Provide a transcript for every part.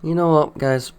You know what, guys?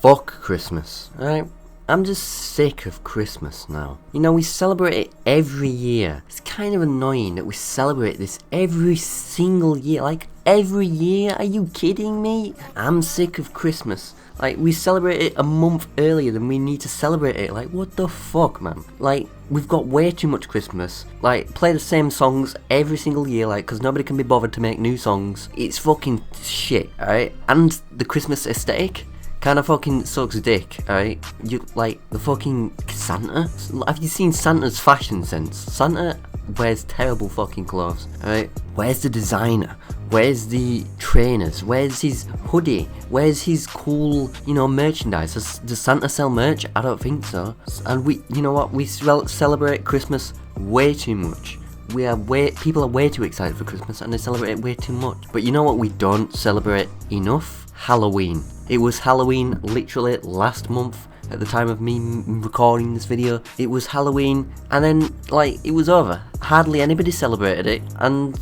Fuck Christmas, alright? I'm just sick of Christmas now. You know, we celebrate it every year. It's kind of annoying that we celebrate this every single year. Like, every year? Are you kidding me? I'm sick of Christmas. Like, we celebrate it a month earlier than we need to celebrate it. Like, what the fuck, man? Like, we've got way too much Christmas. Like, play the same songs every single year, like, because nobody can be bothered to make new songs. It's fucking shit, alright? And the Christmas aesthetic kind of fucking sucks dick, alright? You, like, the fucking Santa? Have you seen Santa's fashion sense? Santa wears terrible fucking clothes, alright? Where's the designer? Where's the trainers? Where's his hoodie? Where's his cool, merchandise? Does Santa sell merch? I don't think so. And you know what? We celebrate Christmas way too much. People are way too excited for Christmas and they celebrate it way too much. But you know what we don't celebrate enough? Halloween. It was Halloween literally last month. At the time of me recording this video, it was Halloween, and then, like, it was over. Hardly anybody celebrated it, and,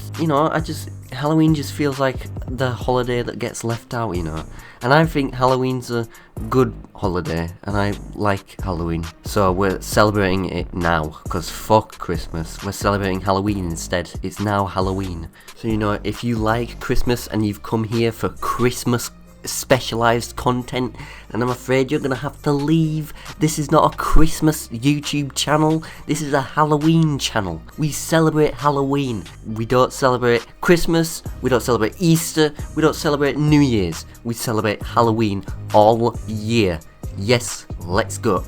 Halloween just feels like the holiday that gets left out, And I think Halloween's a good holiday, and I like Halloween. So we're celebrating it now, because fuck Christmas. We're celebrating Halloween instead. It's now Halloween. So, if you like Christmas and you've come here for Christmas specialized content, and I'm afraid you're gonna have to leave. This is not a Christmas YouTube channel, this is a Halloween channel. We celebrate Halloween. We don't celebrate Christmas, we don't celebrate Easter, we don't celebrate New Year's. We celebrate Halloween all year. Yes, let's go.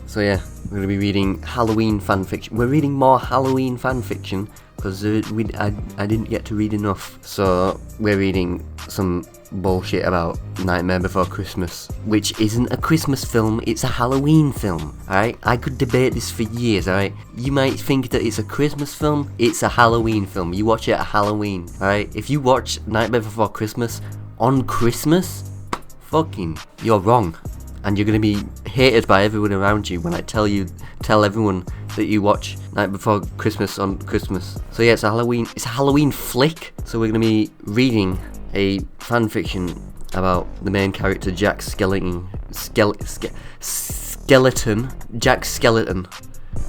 So yeah, we're gonna be reading Halloween fanfiction. We're reading more Halloween fanfiction because I didn't get to read enough. So we're reading some bullshit about Nightmare Before Christmas, which isn't a Christmas film, it's a Halloween film, alright? I could debate this for years, alright? You might think that it's a Christmas film, it's a Halloween film. You watch it at Halloween, alright? If you watch Nightmare Before Christmas on Christmas, fucking, you're wrong. And you're gonna be hated by everyone around you when I tell everyone that you watch Night Before Christmas on Christmas. So yeah, it's a Halloween flick. So we're gonna be reading a fanfiction about the main character Jack Skellington, Jack Skellington,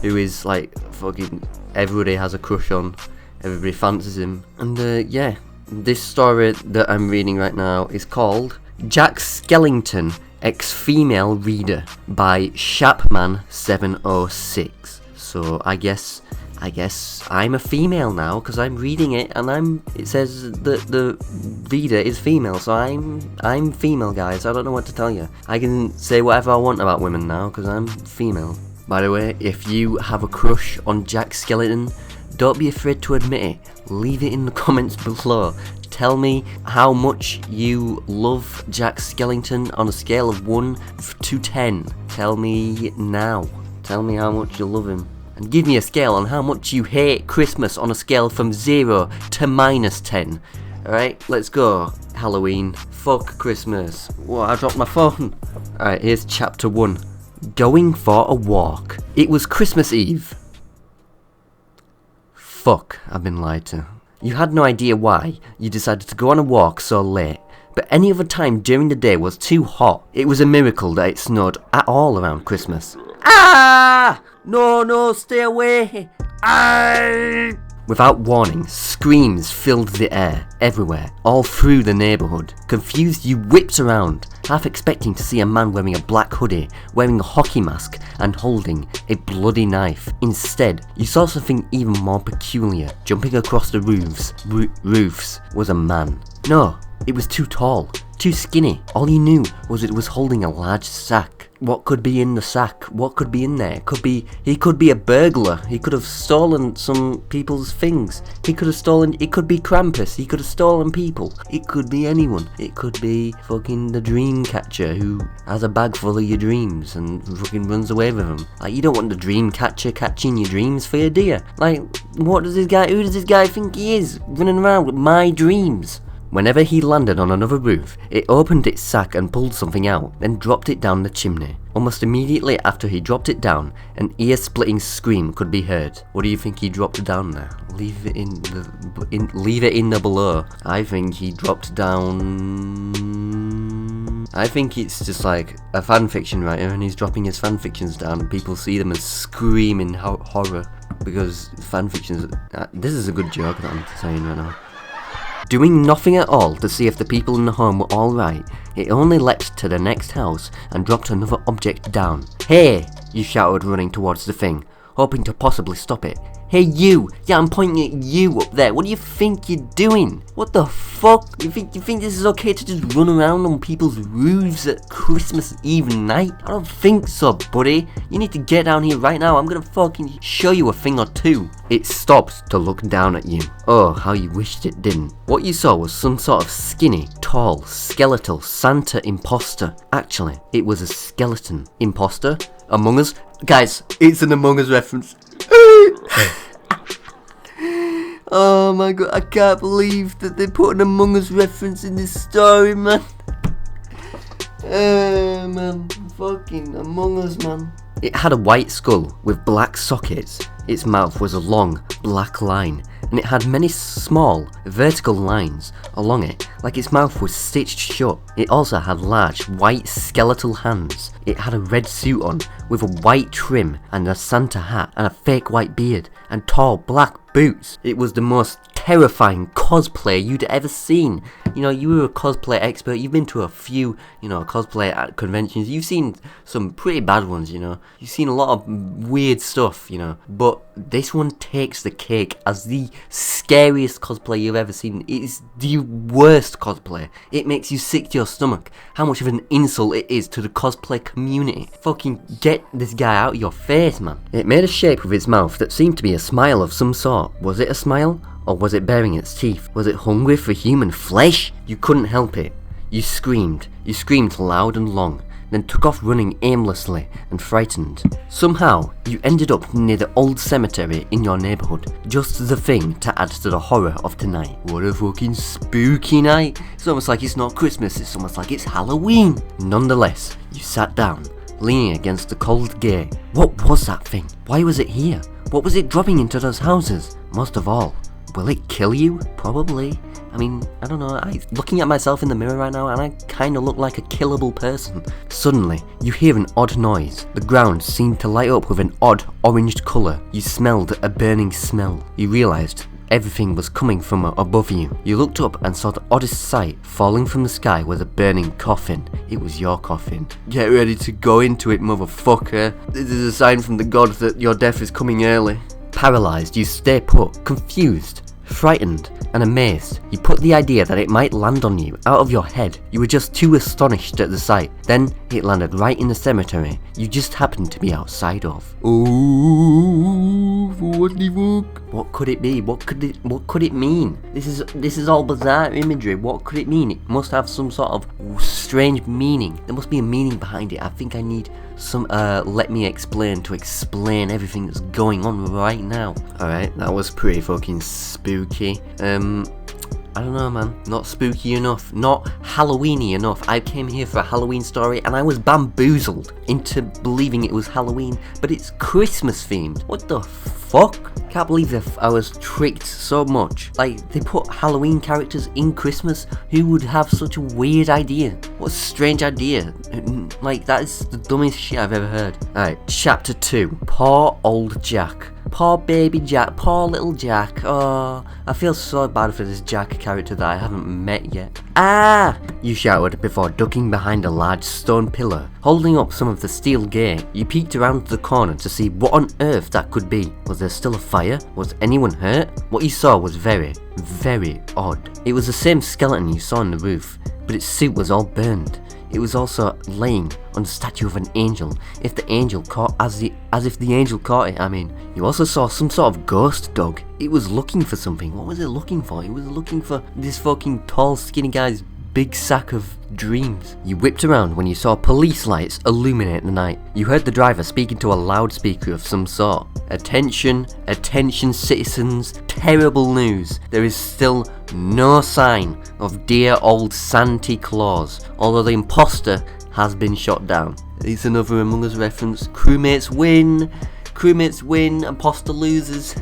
who is like fucking everybody has a crush on, everybody fancies him, and yeah, this story that I'm reading right now is called Jack Skellington, Ex-Female Reader by Shapman706. So I guess I'm a female now because I'm reading it, and it says that the reader is female, so I'm female, guys. I don't know what to tell you. I can say whatever I want about women now because I'm female. By the way, if you have a crush on Jack Skellington, don't be afraid to admit it. Leave it in the comments below. Tell me how much you love Jack Skellington on a scale of 1 to 10. Tell me now. Tell me how much you love him. And give me a scale on how much you hate Christmas on a scale from 0 to -10. Alright, let's go. Halloween. Fuck Christmas. Whoa, I dropped my phone. Alright, here's chapter 1. Going for a walk. It was Christmas Eve. Fuck, I've been lied to. You had no idea why you decided to go on a walk so late, but any other time during the day was too hot. It was a miracle that it snowed at all around Christmas. Ah! No, stay away! Ah! Without warning, screams filled the air, everywhere, all through the neighbourhood. Confused, you whipped around, half expecting to see a man wearing a black hoodie, wearing a hockey mask, and holding a bloody knife. Instead, you saw something even more peculiar. Jumping across the roofs was a man. No, it was too tall, too skinny. All you knew was it was holding a large sack. What could be in the sack? What could be in there? He could be a burglar. He could have stolen some people's things. It could be Krampus. He could have stolen people. It could be anyone. It could be fucking the dream catcher who has a bag full of your dreams and fucking runs away with them. Like, you don't want the dream catcher catching your dreams for you, do you? Like, who does this guy think he is? Running around with my dreams. Whenever he landed on another roof, it opened its sack and pulled something out, then dropped it down the chimney. Almost immediately after he dropped it down, an ear-splitting scream could be heard. What do you think he dropped down there? Leave it in the below. I think he dropped down I think it's just like a fanfiction writer and he's dropping his fanfictions down and people see them and scream in horror because fanfictions. This is a good joke that I'm saying right now. Doing nothing at all to see if the people in the home were alright, it only leapt to the next house and dropped another object down. Hey! You shouted, running towards the thing, hoping to possibly stop it. Hey you! Yeah, I'm pointing at you up there. What do you think you're doing? What the fuck? You think this is okay to just run around on people's roofs at Christmas Eve night? I don't think so, buddy. You need to get down here right now. I'm gonna fucking show you a thing or two. It stopped to look down at you. Oh, how you wished it didn't. What you saw was some sort of skinny, tall, skeletal Santa imposter. Actually, it was a skeleton. Imposter? Among Us? Guys, it's an Among Us reference. Oh my god, I can't believe that they put an Among Us reference in this story, man. Man, fucking Among Us, man. It had a white skull with black sockets. Its mouth was a long, black line, and it had many small, vertical lines along it, like its mouth was stitched shut. It also had large, white, skeletal hands. It had a red suit on, with a white trim, and a Santa hat, and a fake white beard, and tall, black boots. It was the most terrifying cosplay you'd ever seen. You know, you were a cosplay expert, you've been to a few, cosplay conventions, you've seen some pretty bad ones, you've seen a lot of weird stuff, but this one takes the cake as the scariest cosplay you've ever seen. It is the worst cosplay. It makes you sick to your stomach how much of an insult it is to the cosplay community. Fucking get this guy out of your face, man. It made a shape with its mouth that seemed to be a smile of some sort. Was it a smile? Or was it baring its teeth? Was it hungry for human flesh? You couldn't help it. You screamed loud and long, then took off running aimlessly and frightened. Somehow, you ended up near the old cemetery in your neighbourhood. Just the thing to add to the horror of tonight. What a fucking spooky night. It's almost like it's not Christmas, it's almost like it's Halloween. Nonetheless, you sat down, leaning against the cold gate. What was that thing? Why was it here? What was it dropping into those houses? Most of all, will it kill you? Probably. I mean, I don't know, looking at myself in the mirror right now and I kinda look like a killable person. Suddenly, you hear an odd noise. The ground seemed to light up with an odd oranged colour. You smelled a burning smell. You realised everything was coming from above you. You looked up and saw the oddest sight. Falling from the sky was a burning coffin. It was your coffin. Get ready to go into it, motherfucker. This is a sign from the god that your death is coming early. Paralysed, you stay put, confused, frightened, and amazed. You put the idea that it might land on you out of your head. You were just too astonished at the sight. Then it landed right in the cemetery you just happened to be outside of. Oh, what the fuck? What could it be? What could it mean? This is all bizarre imagery. What could it mean? It must have some sort of strange meaning. There must be a meaning behind it. I think I need some let me explain to explain everything that's going on right now. Alright, that was pretty fucking spooky. I don't know, man. Not spooky enough. Not Halloweeny enough. I came here for a Halloween story and I was bamboozled into believing it was Halloween, but it's Christmas themed. What the fuck? Can't believe I was tricked so much. Like, they put Halloween characters in Christmas? Who would have such a weird idea? What a strange idea. Like, that is the dumbest shit I've ever heard. Alright, chapter 2. Poor old Jack. Poor baby Jack, poor little Jack. Oh, I feel so bad for this Jack character that I haven't met yet. Ah! You shouted before ducking behind a large stone pillar, holding up some of the steel gate. You peeked around the corner to see what on earth that could be. Was there still a fire? Was anyone hurt? What you saw was very, very odd. It was the same skeleton you saw on the roof, but its suit was all burned. It was also laying on the statue of an angel. If the angel caught, as if the angel caught it, I mean. You also saw some sort of ghost dog. It was looking for something. What was it looking for? It was looking for this fucking tall, skinny guy's big sack of dreams. You whipped around when you saw police lights illuminate the night. You heard the driver speaking to a loudspeaker of some sort. Attention, attention citizens, terrible news. There is still no sign of dear old Santa Claus, although the imposter has been shot down. It's another Among Us reference. Crewmates win, imposter loses.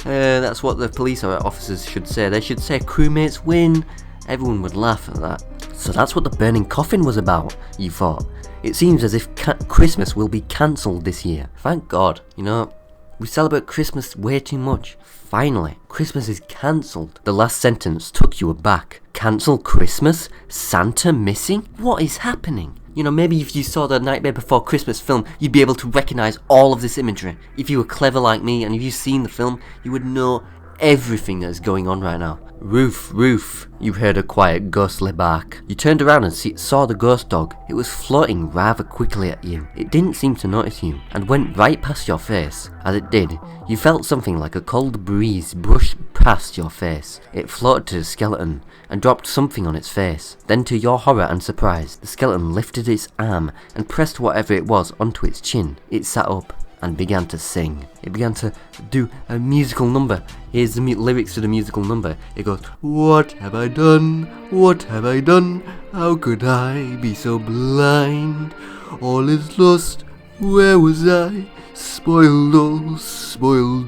That's what the police officers should say. They should say crewmates win. Everyone would laugh at that. So that's what the burning coffin was about, you thought. It seems as if Christmas will be cancelled this year. Thank God. You know, we celebrate Christmas way too much. Finally, Christmas is cancelled. The last sentence took you aback. Cancel Christmas? Santa missing? What is happening? You know, maybe if you saw the Nightmare Before Christmas film, you'd be able to recognise all of this imagery. If you were clever like me and if you've seen the film, you would know everything that is going on right now. Roof, roof, you heard a quiet ghostly bark. You turned around and saw the ghost dog. It was floating rather quickly at you. It didn't seem to notice you and went right past your face. As it did, you felt something like a cold breeze brush past your face. It floated to the skeleton and dropped something on its face. Then, to your horror and surprise, the skeleton lifted its arm and pressed whatever it was onto its chin. It sat up and began to sing. It began to do a musical number. Here's the lyrics to the musical number. It goes, "What have I done? What have I done? How could I be so blind? All is lost, where was I? Spoiled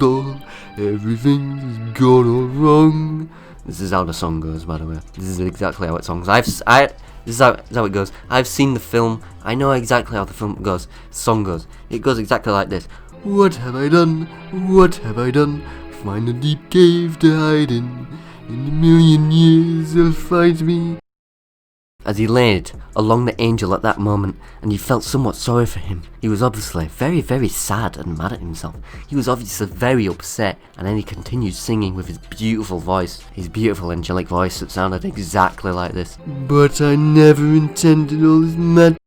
all, everything's gone all wrong." This is how the song goes, by the way. This is exactly how it songs. This is how it goes. I've seen the film. I know exactly how the song goes. It goes exactly like this. "What have I done? What have I done? Find a deep cave to hide in. In a million years they'll find me." As he laid along the angel at that moment, and you felt somewhat sorry for him. He was obviously very, very sad and mad at himself. He was obviously very upset, and then he continued singing with his beautiful voice, his beautiful angelic voice that sounded exactly like this. "But I never intended all this mad..."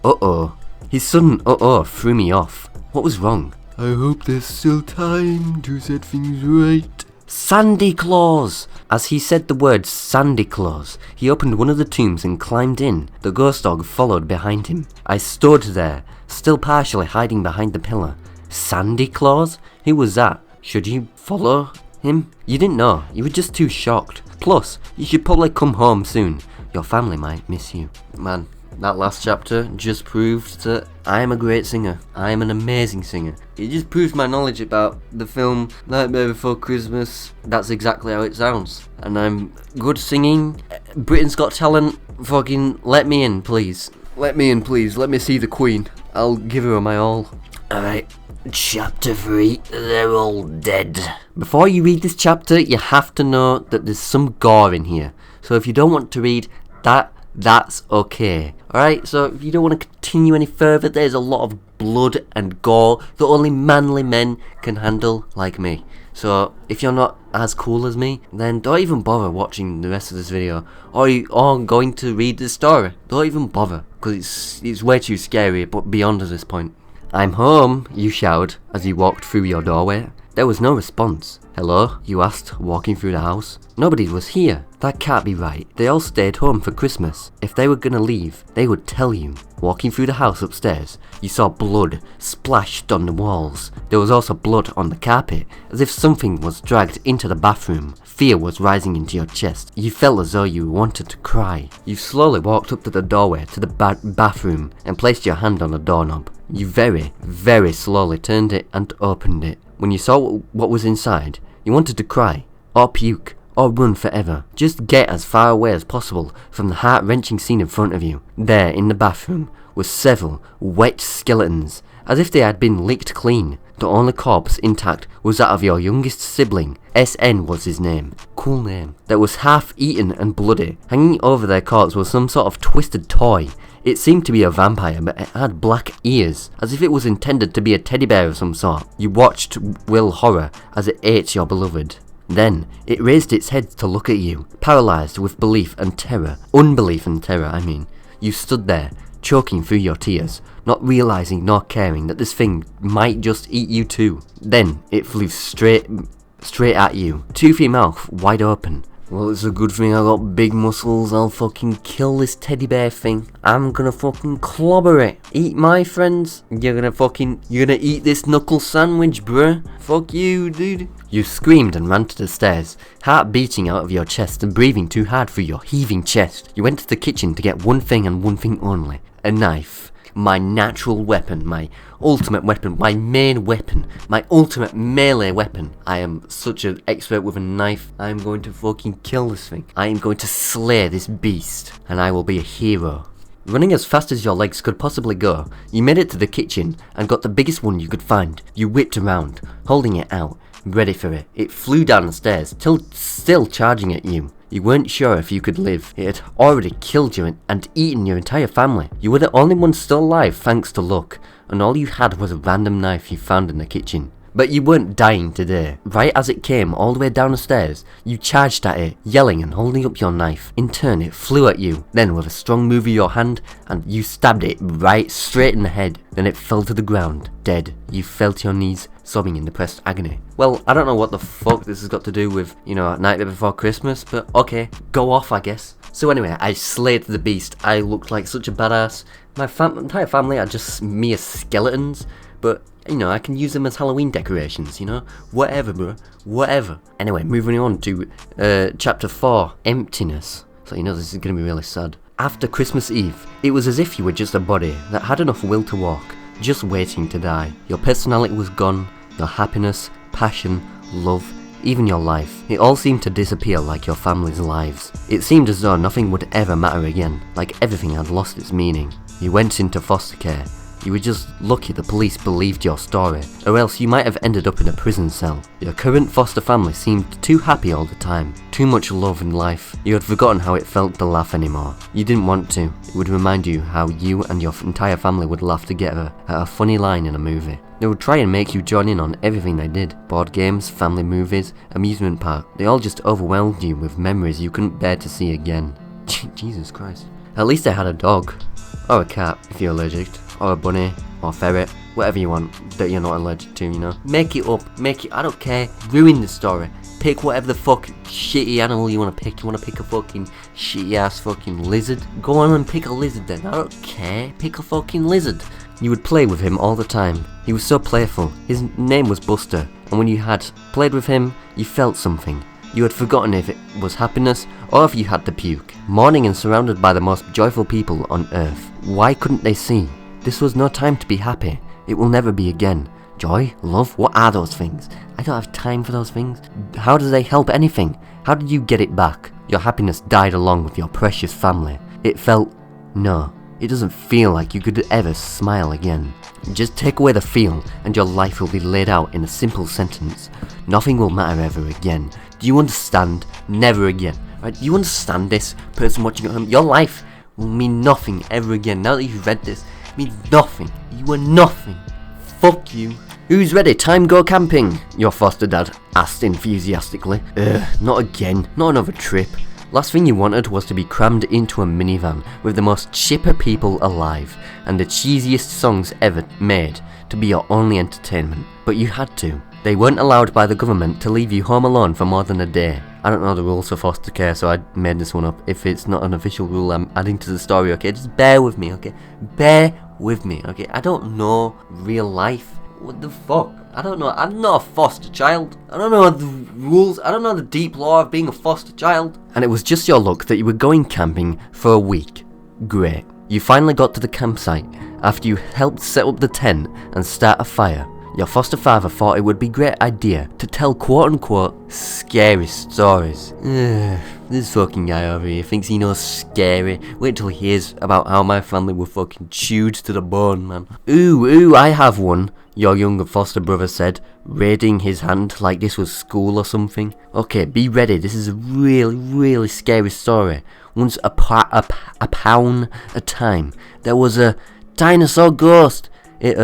Uh-oh. His sudden uh-oh threw me off. What was wrong? "I hope there's still time to set things right." Sandy Claus! As he said the word Sandy Claus, he opened one of the tombs and climbed in. The ghost dog followed behind him. I stood there, still partially hiding behind the pillar. Sandy Claus? Who was that? Should you follow him? You didn't know. You were just too shocked. Plus, you should probably come home soon. Your family might miss you. Man, that last chapter just proved that I am a great singer. I am an amazing singer. It just proves my knowledge about the film Nightmare Before Christmas. That's exactly how it sounds. And I'm good singing. Britain's Got Talent, fucking let me in, please. Let me in, please. Let me see the Queen. I'll give her my all. Alright, chapter 3, they're all dead. Before you read this chapter, you have to know that there's some gore in here. So if you don't want to read that, that's okay. Alright, so if you don't want to continue any further, there's a lot of blood and gore that only manly men can handle, like me. So if you're not as cool as me, then don't even bother watching the rest of this video, or going to read the story. Don't even bother, because it's way too scary, but beyond at this point. "I'm home," you shouted as you walked through your doorway. There was no response. "Hello?" you asked, walking through the house. Nobody was here. That can't be right. They all stayed home for Christmas. If they were gonna leave, they would tell you. Walking through the house upstairs, you saw blood splashed on the walls. There was also blood on the carpet, as if something was dragged into the bathroom. Fear was rising into your chest. You felt as though you wanted to cry. You slowly walked up to the doorway to the bathroom and placed your hand on the doorknob. You very, very slowly turned it and opened it. When you saw what was inside, you wanted to cry, or puke, or run forever. Just get as far away as possible from the heart-wrenching scene in front of you. There, in the bathroom, were several wet skeletons, as if they had been licked clean. The only corpse intact was that of your youngest sibling. SN was his name. Cool name. That was half eaten and bloody. Hanging over their corpse was some sort of twisted toy. It seemed to be a vampire, but it had black ears, as if it was intended to be a teddy bear of some sort. You watched with horror as it ate your beloved. Then, it raised its head to look at you, paralysed with belief and terror. Unbelief and terror, I mean. You stood there, choking through your tears, not realising nor caring that this thing might just eat you too. Then, it flew straight at you, toothy mouth wide open. Well, it's a good thing I got big muscles. I'll fucking kill this teddy bear thing. I'm gonna fucking clobber it. Eat my friends. You're gonna eat this knuckle sandwich, bruh. Fuck you, dude. You screamed and ran to the stairs, heart beating out of your chest and breathing too hard for your heaving chest. You went to the kitchen to get one thing and one thing only, a knife. my natural weapon, my ultimate weapon, my main weapon, my ultimate melee weapon. I am such an expert with a knife. I am going to fucking kill this thing. I am going to slay this beast, and I will be a hero. Running as fast as your legs could possibly go, you made it to the kitchen and got the biggest one you could find. You whipped around, holding it out, ready for it. It flew down the stairs, still charging at you. You weren't sure if you could live. It had already killed you and eaten your entire family. You were the only one still alive thanks to luck, and all you had was a random knife you found in the kitchen. But you weren't dying today. Right as it came all the way down the stairs, you charged at it, yelling and holding up your knife. In turn, it flew at you. Then with a strong move of your hand, and you stabbed it right straight in the head. Then it fell to the ground, dead. You fell to your knees, sobbing in depressed agony. Well, I don't know what the fuck this has got to do with, Nightmare Before Christmas, but okay, go off, I guess. So anyway, I slayed the beast. I looked like such a badass. My entire family are just mere skeletons, but I can use them as Halloween decorations, Whatever, bro. Whatever. Anyway, moving on to chapter 4, Emptiness. So this is going to be really sad. After Christmas Eve, it was as if you were just a body that had enough will to walk, just waiting to die. Your personality was gone, your happiness, passion, love, even your life. It all seemed to disappear like your family's lives. It seemed as though nothing would ever matter again, like everything had lost its meaning. You went into foster care. You were just lucky the police believed your story, or else you might have ended up in a prison cell. Your current foster family seemed too happy all the time, too much love in life. You had forgotten how it felt to laugh anymore. You didn't want to. It would remind you how you and your entire family would laugh together at a funny line in a movie. They would try and make you join in on everything they did. Board games, family movies, amusement park. They all just overwhelmed you with memories you couldn't bear to see again. Jesus Christ. At least I had a dog. Or a cat, if you're allergic. Or a bunny, or ferret, whatever you want that you're not allergic to, Make it up, I don't care, ruin the story. Pick whatever the fuck shitty animal you want to pick. You want to pick a fucking shitty ass fucking lizard? Go on and pick a lizard then, I don't care, pick a fucking lizard. You would play with him all the time. He was so playful. His name was Buster, and when you had played with him, you felt something. You had forgotten if it was happiness or if you had to puke. Mourning and surrounded by the most joyful people on earth. Why couldn't they see? This was no time to be happy. It will never be again. Joy? Love? What are those things? I don't have time for those things. How do they help anything? How did you get it back? Your happiness died along with your precious family. It felt... No. It doesn't feel like you could ever smile again. Just take away the feel and your life will be laid out in a simple sentence. Nothing will matter ever again. Do you understand? Never again. Right? Do you understand this? Person watching at home? Your life will mean nothing ever again. Now that you've read this, means nothing. You are nothing. Fuck you. Who's ready? Time go camping? Your foster dad asked enthusiastically. Not again. Not another trip. Last thing you wanted was to be crammed into a minivan with the most chipper people alive and the cheesiest songs ever made to be your only entertainment. But you had to. They weren't allowed by the government to leave you home alone for more than a day. I don't know the rules for foster care, so I made this one up. If it's not an official rule, I'm adding to the story, okay? Just bear with me, okay? Bear with me, okay? I don't know real life. What the fuck? I don't know. I'm not a foster child. I don't know the rules. I don't know the deep law of being a foster child. And it was just your luck that you were going camping for a week. Great. You finally got to the campsite after you helped set up the tent and start a fire. Your foster father thought it would be a great idea to tell quote-unquote scary stories. This fucking guy over here thinks he knows scary. Wait till he hears about how my family were fucking chewed to the bone, man. Ooh, I have one, your younger foster brother said, raising his hand like this was school or something. Okay, be ready, this is a really, really scary story. Once upon a time, there was a dinosaur ghost. It,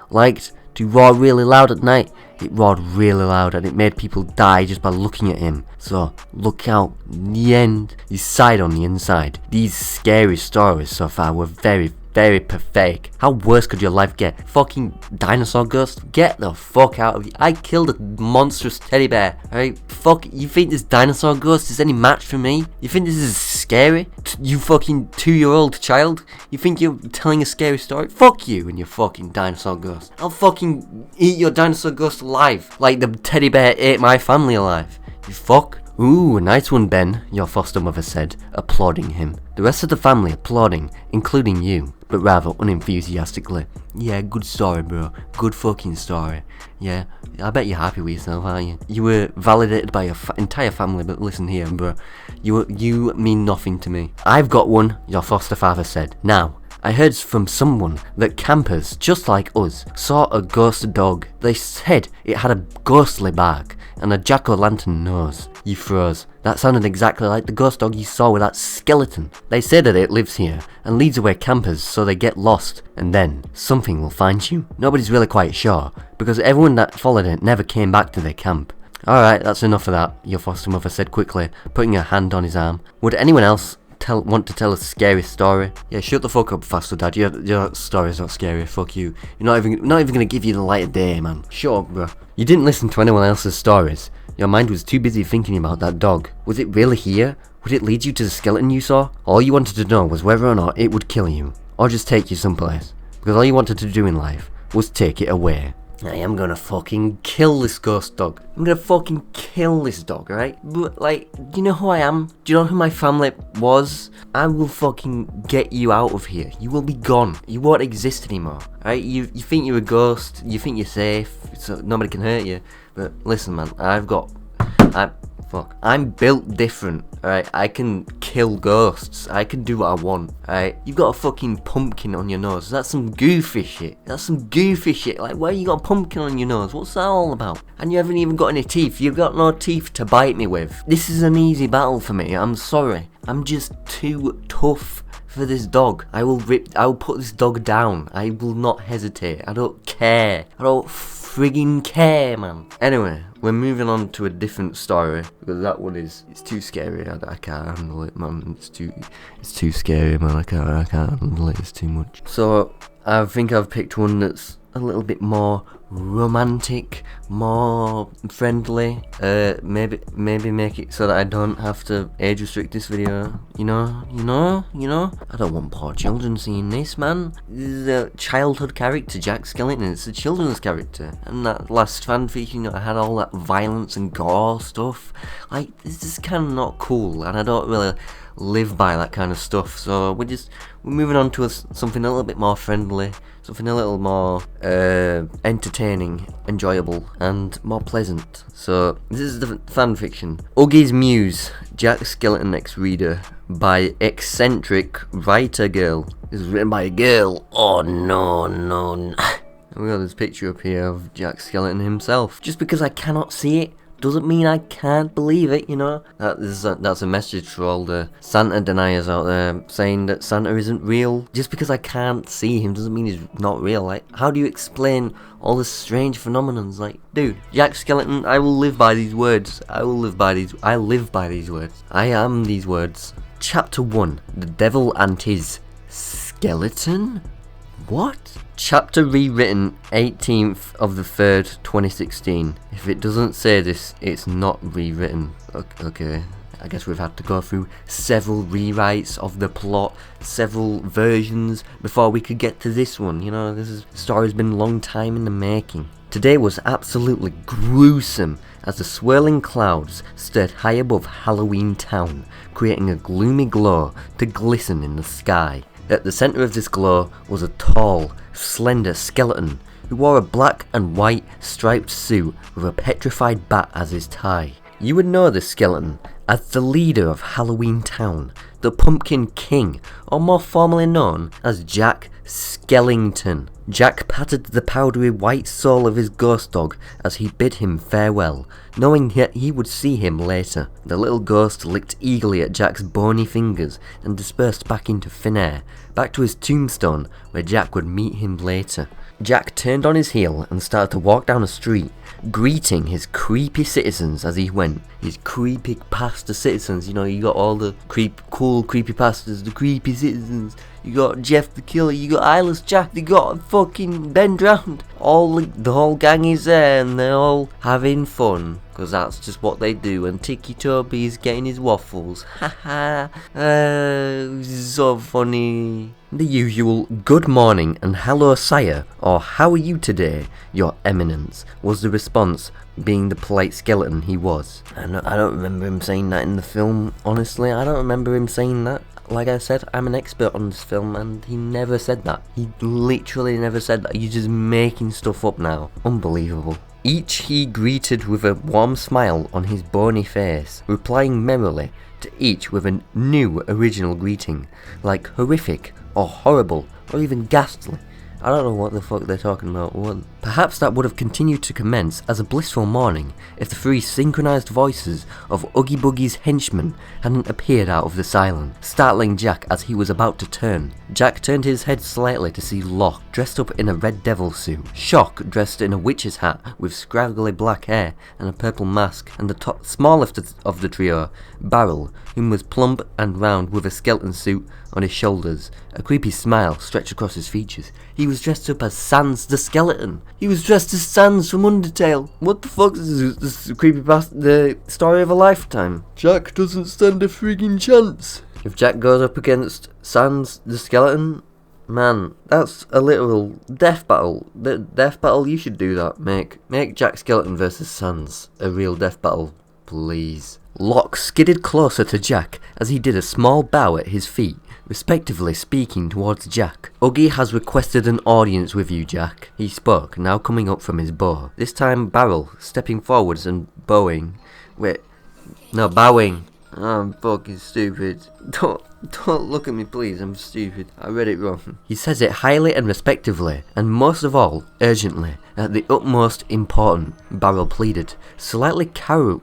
liked to roar really loud at night. It roared really loud and it made people die just by looking at him. So, look out. In the end, he sighed on the inside. These scary stories so far were very, very pathetic. How worse could your life get? Fucking dinosaur ghost? Get the fuck out of here. I killed a monstrous teddy bear. Alright? Fuck, you think this dinosaur ghost is any match for me? You think this is scary? You fucking 2-year-old child? You think you're telling a scary story? Fuck you and your fucking dinosaur ghost. I'll fucking eat your dinosaur ghost alive. Like the teddy bear ate my family alive. You fuck. Ooh, a nice one, Ben, your foster mother said, applauding him. The rest of the family applauding, including you. but rather unenthusiastically. Yeah, good story, bro. Good fucking story. Yeah, I bet you're happy with yourself, aren't you? You were validated by your entire family, but listen here, bro. You mean nothing to me. I've got one, your foster father said. Now, I heard from someone that campers, just like us, saw a ghost dog. They said it had a ghostly bark and a jack-o'-lantern nose. You froze. That sounded exactly like the ghost dog you saw with that skeleton. They say that it lives here and leads away campers so they get lost, and then something will find you. Nobody's really quite sure, because everyone that followed it never came back to their camp. Alright, that's enough of that, your foster mother said quickly, putting her hand on his arm. Would anyone else want to tell a scary story? Yeah, shut the fuck up, Faster Dad. Your story's not scary. Fuck you. You're not even gonna give you the light of day, man. Shut up, bro. You didn't listen to anyone else's stories. Your mind was too busy thinking about that dog. Was it really here? Would it lead you to the skeleton you saw? All you wanted to know was whether or not it would kill you, or just take you someplace. Because all you wanted to do in life was take it away. I am gonna fucking kill this ghost dog. I'm gonna fucking kill this dog, right? But, like, do you know who I am? Do you know who my family was? I will fucking get you out of here. You will be gone. You won't exist anymore, right? You think you're a ghost, you think you're safe, so nobody can hurt you. But listen, man, I'm built different, alright? I can kill ghosts. I can do what I want, alright? You've got a fucking pumpkin on your nose. That's some goofy shit. Like, why you got a pumpkin on your nose? What's that all about? And you haven't even got any teeth. You've got no teeth to bite me with. This is an easy battle for me. I'm sorry. I'm just too tough for this dog. I will put this dog down. I will not hesitate. I don't care. I don't friggin' care, man. Anyway, we're moving on to a different story, because that one it's too scary. I can't handle it, man. It's too scary, man. I can't handle it. It's too much. So I think I've picked one that's a little bit more romantic, more friendly. Maybe make it so that I don't have to age restrict this video. You know. I don't want poor children seeing this, man. This is a childhood character, Jack Skellington. It's a children's character. And that last fanfiction, I had all that violence and gore stuff. Like, this is kind of not cool, and I don't really live by that kind of stuff. So we're moving on to something a little bit more friendly, something a little more entertaining, enjoyable, and more pleasant. So this is the fanfiction. Uggy's Muse, Jack Skellington X Reader, by eccentric writer girl. This is written by a girl. Oh no. We got this picture up here of Jack Skellington himself. Just because I cannot see it doesn't mean I can't believe it, you know. That's a message for all the Santa deniers out there, saying that Santa isn't real. Just because I can't see him doesn't mean he's not real. Like, how do you explain all the strange phenomenons? Like, dude, Jack Skellington, I will live by these words. I live by these words. I am these words. Chapter 1, The Devil and His Skeleton? What? Chapter rewritten 18th of the 3rd, 2016. If it doesn't say this, it's not rewritten. Okay. I guess we've had to go through several rewrites of the plot, several versions before we could get to this one. You know, the story's been a long time in the making. Today was absolutely gruesome as the swirling clouds stood high above Halloween Town, creating a gloomy glow to glisten in the sky. At the centre of this glow was a tall, slender skeleton who wore a black and white striped suit with a petrified bat as his tie. You would know this skeleton as the leader of Halloween Town, the Pumpkin King, or more formally known as Jack Skellington. Jack patted the powdery white soul of his ghost dog as he bid him farewell, knowing that he would see him later. The little ghost licked eagerly at Jack's bony fingers and dispersed back into thin air, back to his tombstone where Jack would meet him later. Jack turned on his heel and started to walk down the street, greeting his creepy citizens as he went. His creepy pasta citizens, you know, you got all the cool creepy pastas, the creepy citizens. You got Jeff the Killer, you got Eyeless Jack, you got fucking Ben Drowned. The whole gang is there and they're all having fun. Because that's just what they do. And Tiki Toby's getting his waffles. Haha. So funny. The usual good morning and hello sire, or how are you today, your eminence, was the response, being the polite skeleton he was. I don't remember him saying that in the film, honestly. I don't remember him saying that. like I said, I'm an expert on this film, and he never said that. He literally never said that. You're just making stuff up now. Unbelievable. Each he greeted with a warm smile on his bony face, replying merrily to each with a new original greeting, like horrific, or horrible, or even ghastly. I don't know what the fuck they're talking about. Perhaps that would have continued to commence as a blissful morning if the three synchronized voices of Oogie Boogie's henchmen hadn't appeared out of the silence, startling Jack as he was about to turn. Jack turned his head slightly to see Locke dressed up in a red devil suit, Shock dressed in a witch's hat with scraggly black hair and a purple mask, and the smallest of the trio, Barrel, whom was plump and round with a skeleton suit on his shoulders. A creepy smile stretched across his features. He was dressed up as Sans the Skeleton. He was dressed as Sans from Undertale. What the fuck is this the story of a lifetime? Jack doesn't stand a friggin' chance. If Jack goes up against Sans the Skeleton, man, that's a literal death battle. The death battle, you should do that. Make Jack Skeleton versus Sans a real death battle, please. Locke skidded closer to Jack as he did a small bow at his feet, respectively speaking towards Jack. Oogie has requested an audience with you, Jack, he spoke, now coming up from his bow. This time Barrel, stepping forwards and bowing. Bowing. I'm fucking stupid. Don't look at me, please. I'm stupid. I read it wrong. He says it highly and respectively, and most of all, urgently, at the utmost important, Barrel pleaded, slightly can't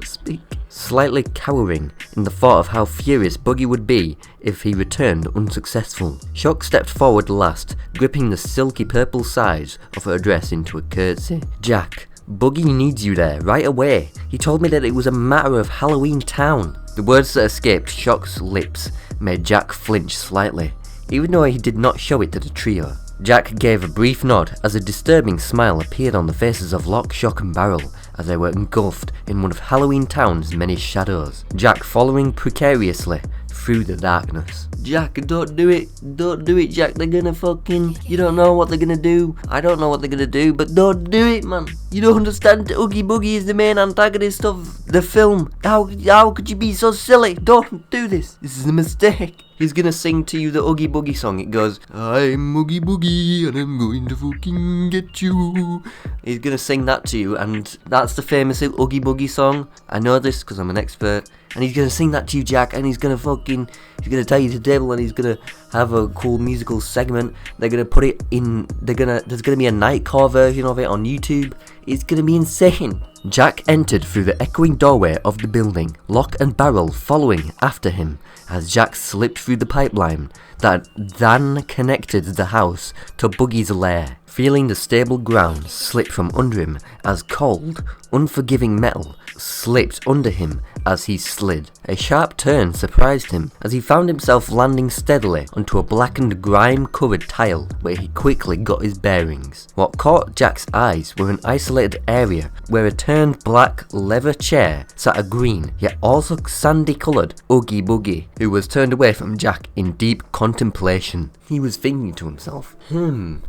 speak. Slightly cowering in the thought of how furious Boogie would be if he returned unsuccessful. Shock stepped forward last, gripping the silky purple sides of her dress into a curtsy. Jack, Boogie needs you there, right away. He told me that it was a matter of Halloween Town. The words that escaped Shock's lips made Jack flinch slightly, even though he did not show it to the trio. Jack gave a brief nod as a disturbing smile appeared on the faces of Locke, Shock and Barrel as they were engulfed in one of Halloween Town's many shadows, Jack following precariously through the darkness. Jack, don't do it. Don't do it, Jack. They're gonna fucking... You don't know what they're gonna do. I don't know what they're gonna do, but don't do it, man. You don't understand. Oogie Boogie is the main antagonist of the film. How could you be so silly? Don't do this. This is a mistake. He's gonna sing to you the Oogie Boogie song. It goes, I'm Oogie Boogie and I'm going to fucking get you. He's gonna sing that to you, and that's the famous Oogie Boogie song. I know this because I'm an expert. And he's gonna sing that to you, Jack, and he's gonna tell you the devil, and he's gonna have a cool musical segment. They're gonna put it in, there's gonna be a nightcore version of it on YouTube. It's gonna be insane. Jack entered through the echoing doorway of the building, Locke and Barrel following after him as Jack slipped through the pipeline that then connected the house to Boogie's lair, feeling the stable ground slip from under him as cold, unforgiving metal slipped under him as he slid. A sharp turn surprised him as he found himself landing steadily onto a blackened, grime-covered tile where he quickly got his bearings. What caught Jack's eyes were an isolated area where a turned black leather chair sat a green, yet also sandy-coloured Oogie Boogie, who was turned away from Jack in deep contemplation. He was thinking to himself, you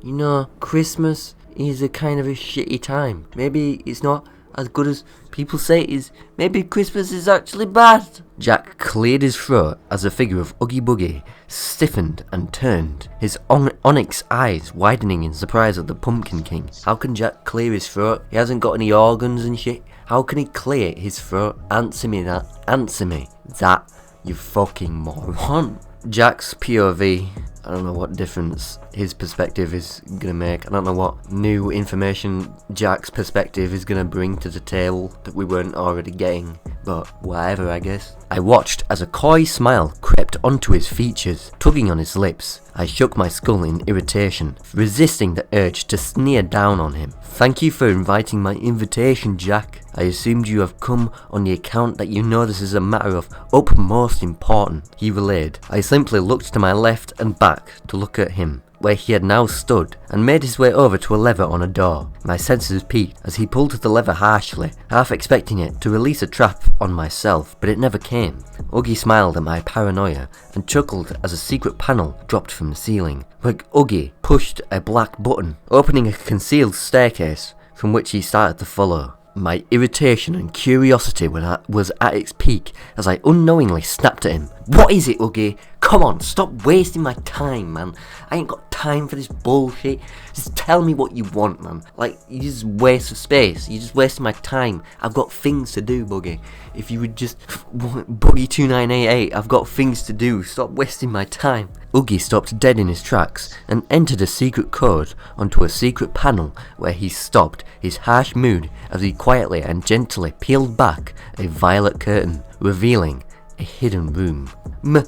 know, Christmas is a kind of a shitty time. Maybe it's not as good as people say it is. Maybe Christmas is actually bad. Jack cleared his throat as the figure of Oogie Boogie stiffened and turned, his onyx eyes widening in surprise at the Pumpkin King. How can Jack clear his throat? He hasn't got any organs and shit. How can he clear his throat? Answer me that. Answer me that, you fucking moron. Jack's POV, I don't know what difference his perspective is going to make. I don't know what new information Jack's perspective is going to bring to the table that we weren't already getting. But whatever, I guess. I watched as a coy smile crept onto his features, tugging on his lips. I shook my skull in irritation, resisting the urge to sneer down on him. Thank you for inviting my invitation, Jack. I assumed you have come on the account that you know this is a matter of utmost importance, he relayed. I simply looked to my left and back to look at him, where he had now stood, and made his way over to a lever on a door. My senses peaked as he pulled the lever harshly, half expecting it to release a trap on myself, but it never came. Oogie smiled at my paranoia and chuckled as a secret panel dropped from the ceiling, where Oogie pushed a black button, opening a concealed staircase from which he started to follow. My irritation and curiosity was at its peak as I unknowingly snapped at him. What is it, Uggy? Come on, stop wasting my time, man. I ain't got time for this bullshit. Just tell me what you want, man. Like, you just waste of space. You're just wasting my time. I've got things to do, Buggy. If you would just... Buggy2988, I've got things to do. Stop wasting my time. Uggy stopped dead in his tracks and entered a secret code onto a secret panel where he stopped his harsh mood as he quietly and gently peeled back a violet curtain, revealing a hidden room. My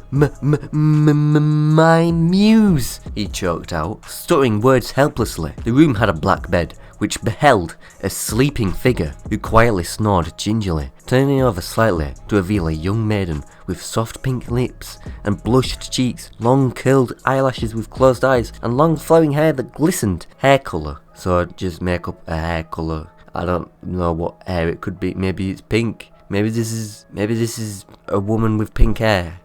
muse, he choked out, stuttering words helplessly. The room had a black bed, which beheld a sleeping figure who quietly snored gingerly, turning over slightly to reveal a young maiden with soft pink lips and blushed cheeks, long curled eyelashes with closed eyes, and long flowing hair that glistened. Hair colour. So I'd just make up a hair colour. I don't know what hair it could be. Maybe it's pink. Maybe this is a woman with pink hair.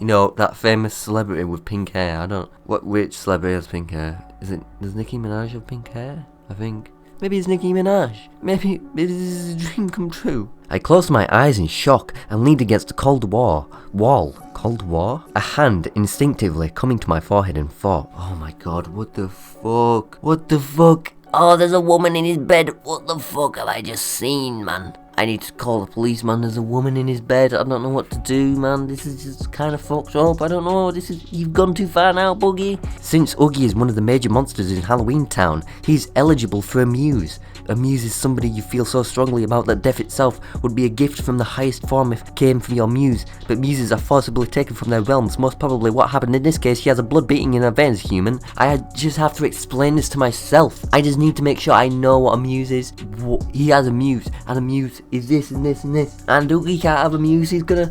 You know, that famous celebrity with pink hair. Which celebrity has pink hair? Does Nicki Minaj have pink hair? I think. Maybe it's Nicki Minaj. Maybe this is a dream come true. I closed my eyes in shock and leaned against a cold wall. Cold war? A hand instinctively coming to my forehead and thought, oh my god, what the fuck? What the fuck? Oh, there's a woman in his bed. What the fuck have I just seen, man? I need to call the police, man. There's a woman in his bed. I don't know what to do, man. This is just kind of fucked up. I don't know. You've gone too far now, Buggy. Since Uggy is one of the major monsters in Halloween Town, he's eligible for a muse. A muse is somebody you feel so strongly about that death itself would be a gift from the highest form if it came from your muse. But muses are forcibly taken from their realms. Most probably what happened in this case, she has a blood beating in her veins, human. I just have to explain this to myself. I just need to make sure I know what a muse is. He has a muse, and a muse is this and this and this. And Uggy can't have a muse. He's gonna.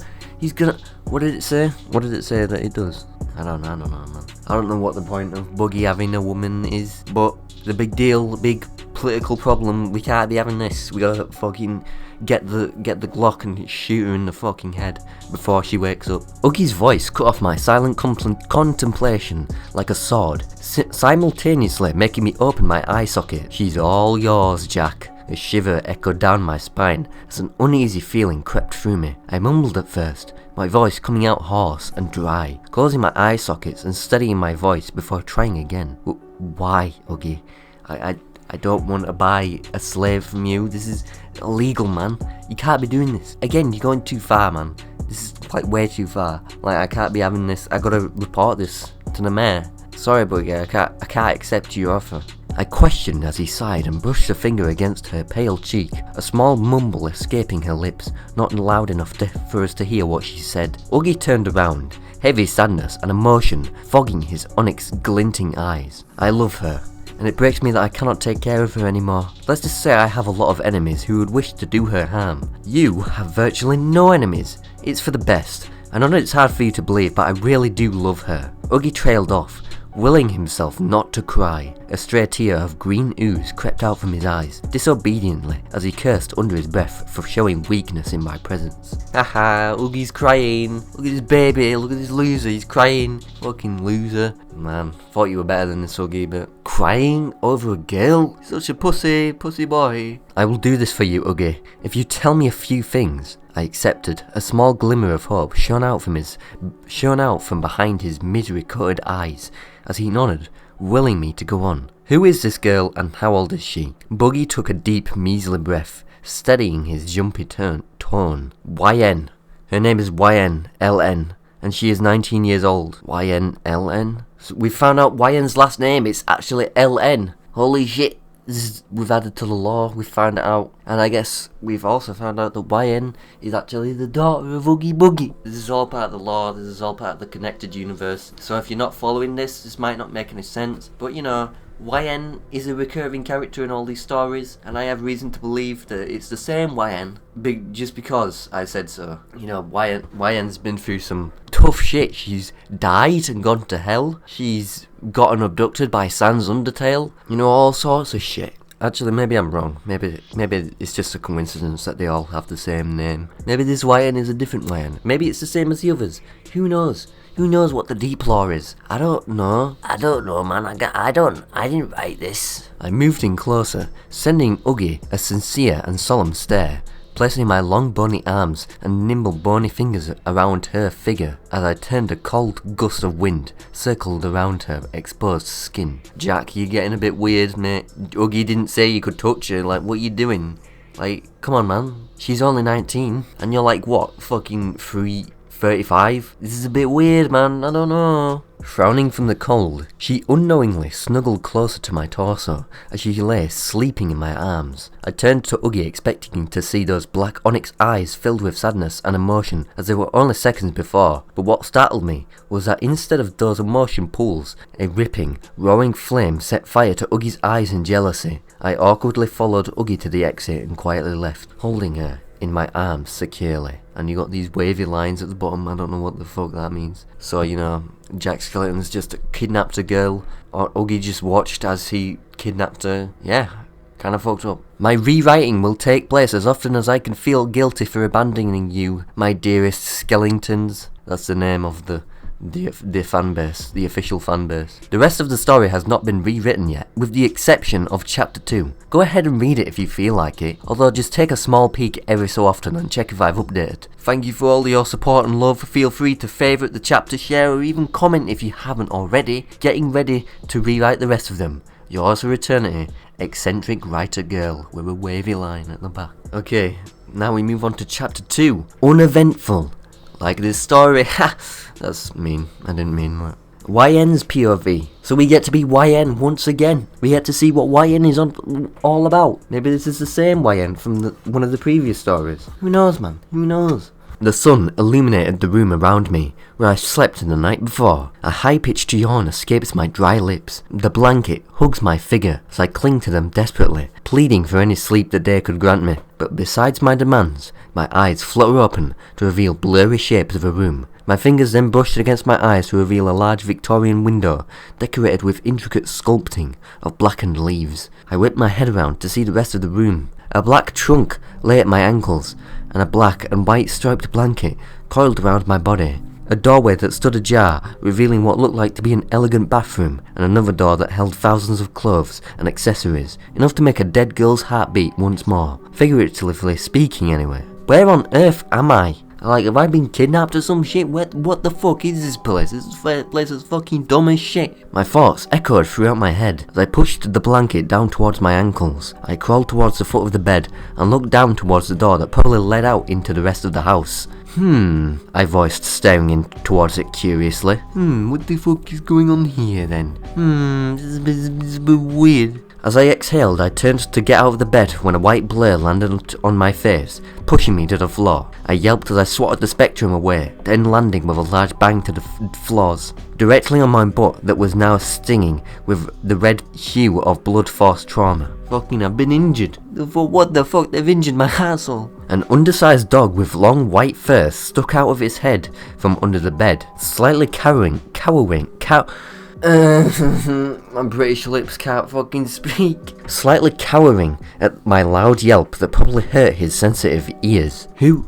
What did it say? What did it say that it does? I don't know, man. I don't know what the point of Buggy having a woman is, but the big deal, the big political problem, we can't be having this. We gotta fucking get the Glock and shoot her in the fucking head before she wakes up. Uggy's voice cut off my silent contemplation like a sword, simultaneously making me open my eye socket. She's all yours, Jack. A shiver echoed down my spine as an uneasy feeling crept through me. I mumbled at first, my voice coming out hoarse and dry, closing my eye sockets and steadying my voice before trying again. Why, Uggy? I don't want to buy a slave from you. This is illegal, man. You can't be doing this. Again, you're going too far, man. This is like way too far. Like, I can't be having this. I gotta report this to the mayor. Sorry, Buggy, I can't accept your offer. I questioned as he sighed and brushed a finger against her pale cheek, a small mumble escaping her lips, not loud enough for us to hear what she said. Uggy turned around, heavy sadness and emotion fogging his onyx glinting eyes. I love her, and it breaks me that I cannot take care of her anymore. Let's just say I have a lot of enemies who would wish to do her harm. You have virtually no enemies. It's for the best. I know that it's hard for you to believe, but I really do love her. Uggy trailed off, willing himself not to cry. A stray tear of green ooze crept out from his eyes, disobediently, as he cursed under his breath for showing weakness in my presence. Haha, Uggy's crying. Look at his baby, look at this loser, he's crying. Fucking loser. Man, thought you were better than this, Uggy, but crying over a girl? Such a pussy boy. I will do this for you, Uggy, if you tell me a few things. I accepted. A small glimmer of hope shone out from behind his misery-coated eyes as he nodded, willing me to go on. Who is this girl and how old is she? Buggy took a deep, measly breath, steadying his jumpy tone. YN. Her name is YN, and she is 19 years old. YN? So we found out YN's last name, it's actually LN. Holy shit. We've added to the law, we've found it out, and I guess we've also found out that YN is actually the daughter of Oogie Boogie. This is all part of the law, this is all part of the connected universe, so if you're not following this might not make any sense, but you know, YN is a recurring character in all these stories, and I have reason to believe that it's the same YN, just because I said so. You know, YN's been through some tough shit. She's died and gone to hell. She's gotten abducted by Sans Undertale. You know, all sorts of shit. Actually, maybe I'm wrong. Maybe it's just a coincidence that they all have the same name. Maybe this YN is a different YN. Maybe it's the same as the others. Who knows? Who knows what the deep lore is? I don't know. I don't know, man. I didn't write this. I moved in closer, sending Uggy a sincere and solemn stare, placing my long bony arms and nimble bony fingers around her figure as I turned a cold gust of wind circled around her exposed skin. Jack, you're getting a bit weird, mate. Uggy didn't say you could touch her, like, what are you doing? Like, come on, man. She's only 19, and you're like, what, fucking 35? This is a bit weird, man, I don't know. Frowning from the cold, she unknowingly snuggled closer to my torso as she lay sleeping in my arms. I turned to Uggy expecting to see those black onyx eyes filled with sadness and emotion as they were only seconds before, but what startled me was that instead of those emotion pools, a ripping, roaring flame set fire to Uggy's eyes in jealousy. I awkwardly followed Uggy to the exit and quietly left, holding her in my arms securely. And you got these wavy lines at the bottom, I don't know what the fuck that means. So, you know, Jack Skellington's just kidnapped a girl, or Uggy just watched as he kidnapped her. Yeah, kinda fucked up. My rewriting will take place as often as I can feel guilty for abandoning you, my dearest Skellingtons. That's the name of the fan base, the official fan base. The rest of the story has not been rewritten yet, with the exception of chapter 2. Go ahead and read it if you feel like it, although just take a small peek every so often and check if I've updated. Thank you for all your support and love. Feel free to favourite the chapter, share, or even comment if you haven't already. Getting ready to rewrite the rest of them. Yours for eternity, eccentric writer girl with a wavy line at the back. Okay, now we move on to chapter 2, uneventful. Like this story, ha! That's mean, I didn't mean that. YN's POV. So we get to be YN once again. We get to see what YN is all about. Maybe this is the same YN from one of the previous stories. Who knows, man? Who knows? The sun illuminated the room around me, where I slept the night before. A high-pitched yawn escapes my dry lips. The blanket hugs my figure as I cling to them desperately, pleading for any sleep the day could grant me. But besides my demands, my eyes flutter open to reveal blurry shapes of a room. My fingers then brushed against my eyes to reveal a large Victorian window, decorated with intricate sculpting of blackened leaves. I whipped my head around to see the rest of the room. A black trunk lay at my ankles, and a black and white striped blanket coiled around my body. A doorway that stood ajar, revealing what looked like to be an elegant bathroom, and another door that held thousands of clothes and accessories, enough to make a dead girl's heart beat once more. Figuratively speaking anyway. Where on earth am I? Like, have I been kidnapped or some shit? What the fuck is this place? This place is fucking dumb as shit. My thoughts echoed throughout my head as I pushed the blanket down towards my ankles. I crawled towards the foot of the bed and looked down towards the door that probably led out into the rest of the house. I voiced, staring in towards it curiously. What the fuck is going on here then? This is a bit weird. As I exhaled, I turned to get out of the bed when a white blur landed on my face, pushing me to the floor. I yelped as I swatted the spectrum away, then landing with a large bang to the floors, directly on my butt that was now stinging with the red hue of blood-forced trauma. Fucking, I've been injured. What the fuck, they've injured my asshole. An undersized dog with long white fur stuck out of its head from under the bed, slightly cowering. My British lips can't fucking speak. Slightly cowering at my loud yelp that probably hurt his sensitive ears. Who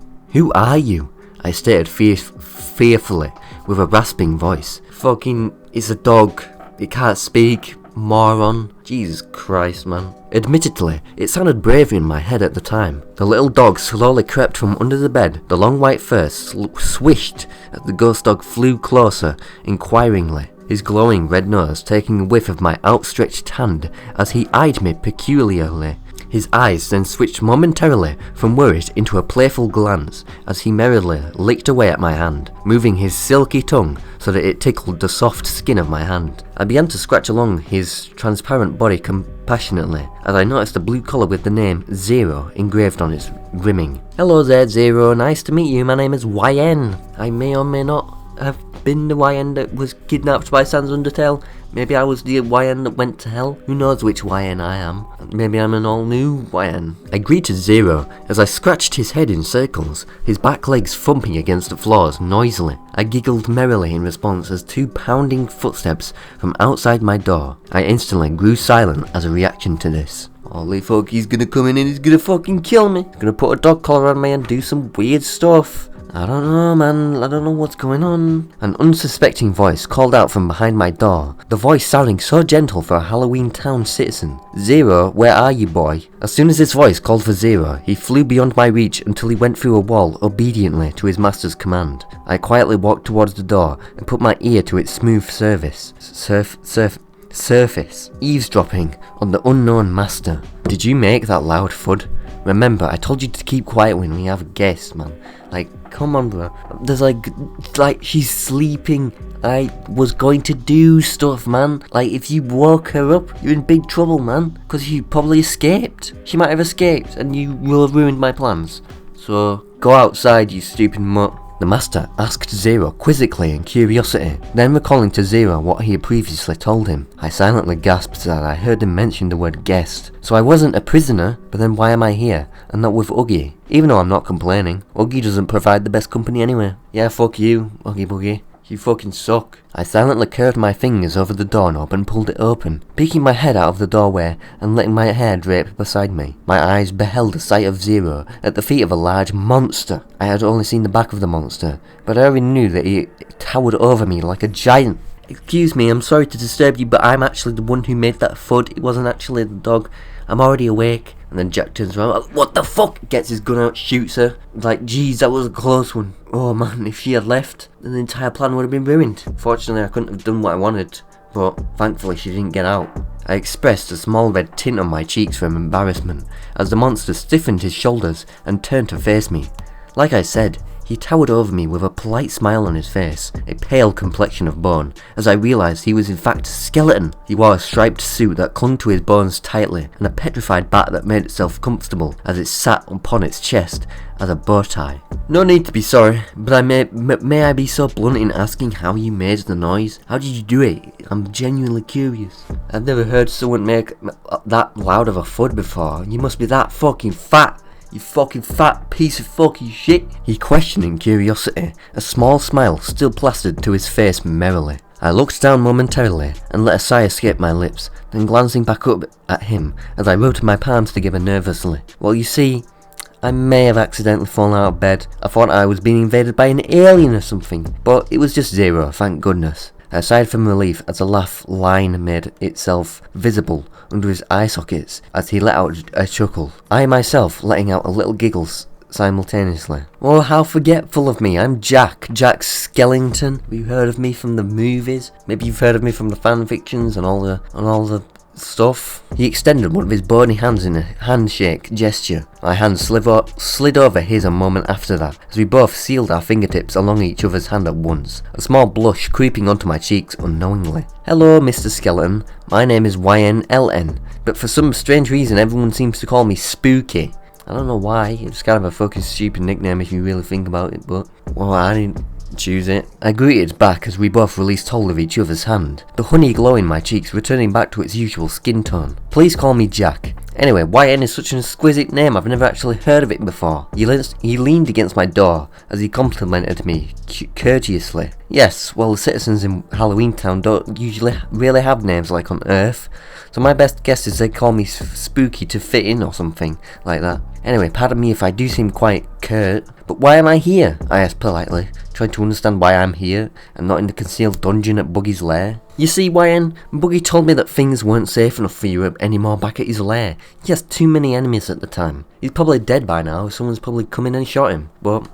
are you? I stated fearfully with a rasping voice. Fucking, it's a dog. It can't speak. Moron. Jesus Christ, man. Admittedly, it sounded braver in my head at the time. The little dog slowly crept from under the bed. The long white fur swished as the ghost dog flew closer, inquiringly, his glowing red nose taking a whiff of my outstretched hand as he eyed me peculiarly. His eyes then switched momentarily from worried into a playful glance as he merrily licked away at my hand, moving his silky tongue so that it tickled the soft skin of my hand. I began to scratch along his transparent body compassionately as I noticed a blue collar with the name Zero engraved on its rimming. Hello there, Zero, nice to meet you. My name is YN. I may or may not have been the YN that was kidnapped by Sans Undertale. Maybe I was the YN that went to hell. Who knows which YN I am? Maybe I'm an all-new YN. I greeted Zero as I scratched his head in circles, his back legs thumping against the floors noisily. I giggled merrily in response as two pounding footsteps from outside my door. I instantly grew silent as a reaction to this. Holy fuck, he's gonna come in and he's gonna fucking kill me. He's gonna put a dog collar on me and do some weird stuff. I don't know, man. I don't know what's going on. An unsuspecting voice called out from behind my door, the voice sounding so gentle for a Halloween Town citizen. Zero, where are you, boy? As soon as this voice called for Zero, he flew beyond my reach until he went through a wall obediently to his master's command. I quietly walked towards the door and put my ear to its smooth surface, eavesdropping on the unknown master. Did you make that loud thud? Remember, I told you to keep quiet when we have a guest, man. Like, come on, bro. There's like, she's sleeping. I was going to do stuff, man. Like, if you woke her up, you're in big trouble, man. Because she probably escaped. She might have escaped, and you will have ruined my plans. So, go outside, you stupid mutt. The master asked Zero quizzically in curiosity, then recalling to Zero what he had previously told him. I silently gasped as I heard him mention the word guest. So I wasn't a prisoner, but then why am I here, and not with Uggy? Even though I'm not complaining, Uggy doesn't provide the best company anyway. Yeah, fuck you, Uggy Buggy. You fucking suck. I silently curved my fingers over the doorknob and pulled it open, peeking my head out of the doorway and letting my hair drape beside me. My eyes beheld a sight of Zero at the feet of a large monster. I had only seen the back of the monster, but I already knew that he towered over me like a giant. Excuse me, I'm sorry to disturb you, but I'm actually the one who made that thud. It wasn't actually the dog. I'm already awake. And then Jack turns around, like, what the fuck? Gets his gun out, shoots her. Like, geez, that was a close one. Oh man, if she had left, then the entire plan would have been ruined. Fortunately, I couldn't have done what I wanted, but thankfully she didn't get out. I expressed a small red tint on my cheeks from embarrassment, as the monster stiffened his shoulders and turned to face me. Like I said, he towered over me with a polite smile on his face, a pale complexion of bone, as I realised he was in fact a skeleton. He wore a striped suit that clung to his bones tightly, and a petrified bat that made itself comfortable as it sat upon its chest as a bow tie. No need to be sorry, but may I be so blunt in asking how you made the noise? How did you do it? I'm genuinely curious. I've never heard someone make that loud of a thud before. You must be that fucking fat. You fucking fat piece of fucking shit. He questioned in curiosity, a small smile still plastered to his face merrily. I looked down momentarily and let a sigh escape my lips, then glancing back up at him as I rubbed my palms together nervously. Well, you see, I may have accidentally fallen out of bed. I thought I was being invaded by an alien or something, but it was just Zero, thank goodness. I sighed from relief as a laugh line made itself visible under his eye sockets as he let out a chuckle, I myself letting out a little giggle simultaneously. Oh, how forgetful of me. I'm Jack Skellington. Have you heard of me from the movies? Maybe you've heard of me from the fanfictions and all the stuff. He extended one of his bony hands in a handshake gesture. My hand slid over his a moment after that, as we both sealed our fingertips along each other's hand at once, a small blush creeping onto my cheeks unknowingly. Hello, Mr. Skeleton. My name is YNLN, but for some strange reason everyone seems to call me Spooky. I don't know why, it's kind of a fucking stupid nickname if you really think about it, but, well, I didn't choose it. I greeted back as we both released hold of each other's hand, the honey glow in my cheeks returning back to its usual skin tone. Please call me Jack. Anyway, YN is such an exquisite name, I've never actually heard of it before. He leaned against my door as he complimented me courteously. Yes, well, the citizens in Halloween Town don't usually really have names like on Earth, so my best guess is they call me Spooky to fit in or something like that. Anyway, pardon me if I do seem quite curt, but why am I here? I asked politely, trying to understand why I'm here and not in the concealed dungeon at Buggy's lair. You see, YN, Buggy told me that things weren't safe enough for you anymore back at his lair. He has too many enemies at the time. He's probably dead by now, someone's probably come in and shot him, but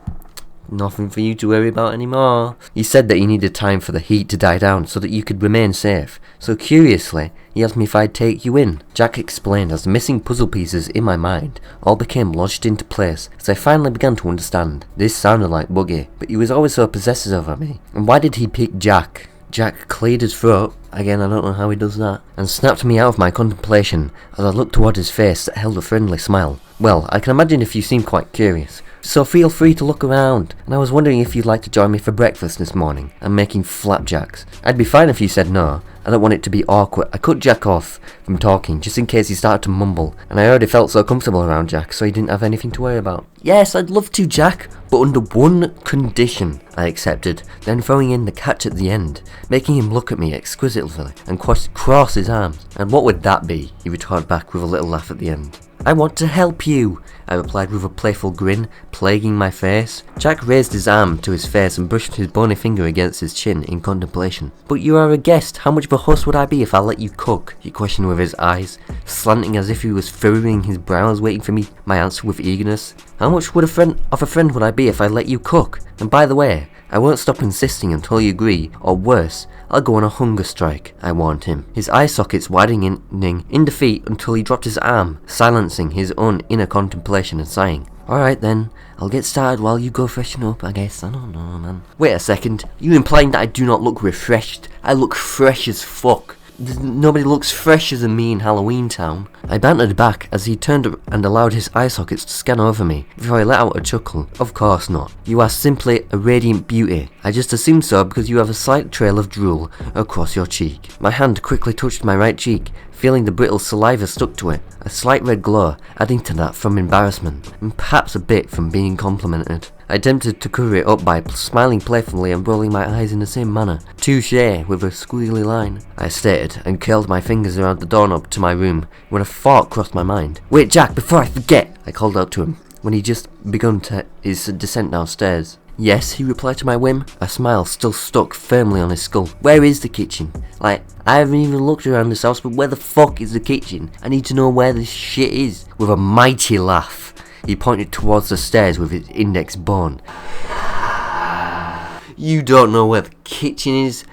nothing for you to worry about anymore. He said that he needed time for the heat to die down so that you could remain safe. So curiously, he asked me if I'd take you in. Jack explained as the missing puzzle pieces in my mind all became lodged into place as I finally began to understand. This sounded like Buggy, but he was always so possessive over me. And why did he pick Jack? Jack cleared his throat, again I don't know how he does that, and snapped me out of my contemplation as I looked toward his face that held a friendly smile. Well, I can imagine if you seem quite curious, so feel free to look around, and I was wondering if you'd like to join me for breakfast this morning. I'm making flapjacks. I'd be fine if you said no. I don't want it to be awkward. I cut Jack off from talking just in case he started to mumble, and I already felt so comfortable around Jack, so he didn't have anything to worry about. Yes, I'd love to, Jack, but under one condition, I accepted, then throwing in the catch at the end, making him look at me exquisitely and cross his arms. And what would that be? He retorted back with a little laugh at the end. I want to help you, I replied with a playful grin, plaguing my face. Jack raised his arm to his face and brushed his bony finger against his chin in contemplation. But you are a guest, how much of a host would I be if I let you cook? He questioned with his eyes, slanting as if he was furrowing his brows, waiting for me my answer with eagerness. How much would a friend would I be if I let you cook? And by the way, I won't stop insisting until you agree, or worse, I'll go on a hunger strike, I warned him, his eye sockets widening in defeat until he dropped his arm, silencing his own inner contemplation and sighing. Alright then, I'll get started while you go freshen up, I guess. I don't know, man. Wait a second, you implying that I do not look refreshed? I look fresh as fuck. Nobody looks fresher than me in Halloween Town. I bantered back as he turned and allowed his eye sockets to scan over me before I let out a chuckle. Of course not. You are simply a radiant beauty. I just assumed so because you have a slight trail of drool across your cheek. My hand quickly touched my right cheek, feeling the brittle saliva stuck to it, a slight red glow adding to that from embarrassment, and perhaps a bit from being complimented. I attempted to cover it up by smiling playfully and rolling my eyes in the same manner. Touché, with a squiggly line, I stated, and curled my fingers around the doorknob to my room when a thought crossed my mind. Wait, Jack, before I forget, I called out to him, when he'd just begun his descent downstairs. Yes, he replied to my whim, a smile still stuck firmly on his skull. Where is the kitchen? Like, I haven't even looked around this house, but where the fuck is the kitchen? I need to know where this shit is. With a mighty laugh, he pointed towards the stairs with his index bone. You don't know where the kitchen is?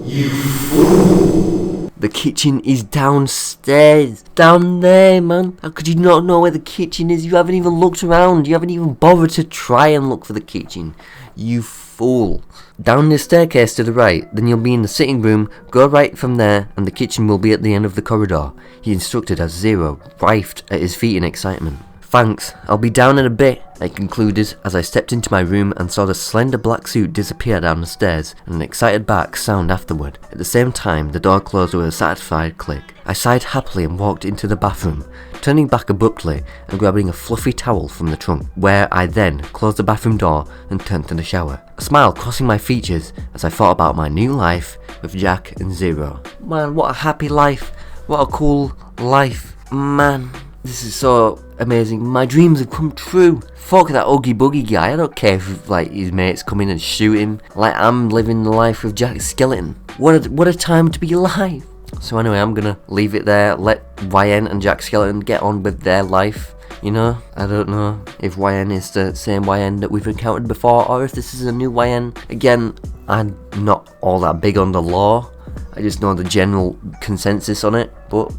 You fool! The kitchen is downstairs. Down there, man. How could you not know where the kitchen is? You haven't even looked around. You haven't even bothered to try and look for the kitchen. You fool. Down the staircase to the right, then you'll be in the sitting room. Go right from there, and the kitchen will be at the end of the corridor, he instructed as Zero writhed at his feet in excitement. Thanks, I'll be down in a bit, I concluded as I stepped into my room and saw the slender black suit disappear down the stairs and an excited bark sound afterward. At the same time, the door closed with a satisfied click. I sighed happily and walked into the bathroom, turning back abruptly and grabbing a fluffy towel from the trunk, where I then closed the bathroom door and turned to the shower. A smile crossing my features as I thought about my new life with Jack and Zero. Man, what a happy life. What a cool life. Man, this is so amazing. My dreams have come true. Fuck that Oogie Boogie guy. I don't care if like his mates come in and shoot him. Like I'm living the life of Jack Skellington. What a time to be alive. So anyway, I'm gonna leave it there. Let YN and Jack Skellington get on with their life. You know, I don't know if YN is the same YN that we've encountered before or if this is a new YN. Again, I'm not all that big on the law. I just know the general consensus on it. But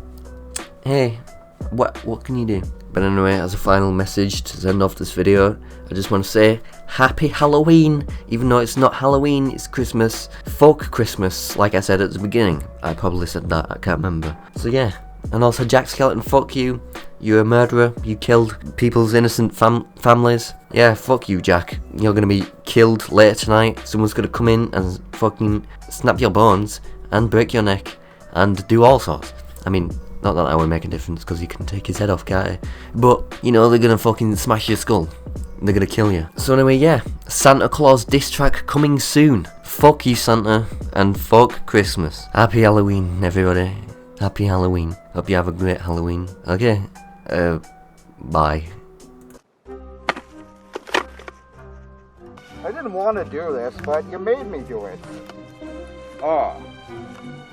hey, what can you do? But anyway, as a final message to send off this video, I just want to say Happy Halloween. Even though it's not Halloween, it's Christmas. Fuck Christmas, like I said at the beginning. I probably said that, I can't remember. So yeah, and also Jack Skellington, fuck you. You're a murderer. You killed people's innocent families. Yeah, fuck you, Jack. You're gonna be killed later tonight. Someone's gonna come in and fucking snap your bones and break your neck and do all sorts. I mean, not that that would make a difference because he can take his head off, can't he? But, you know, they're gonna fucking smash your skull. They're gonna kill you. So anyway, yeah, Santa Claus diss track coming soon. Fuck you, Santa, and fuck Christmas. Happy Halloween, everybody. Happy Halloween. Hope you have a great Halloween. Okay, bye. I didn't want to do this, but you made me do it. Oh,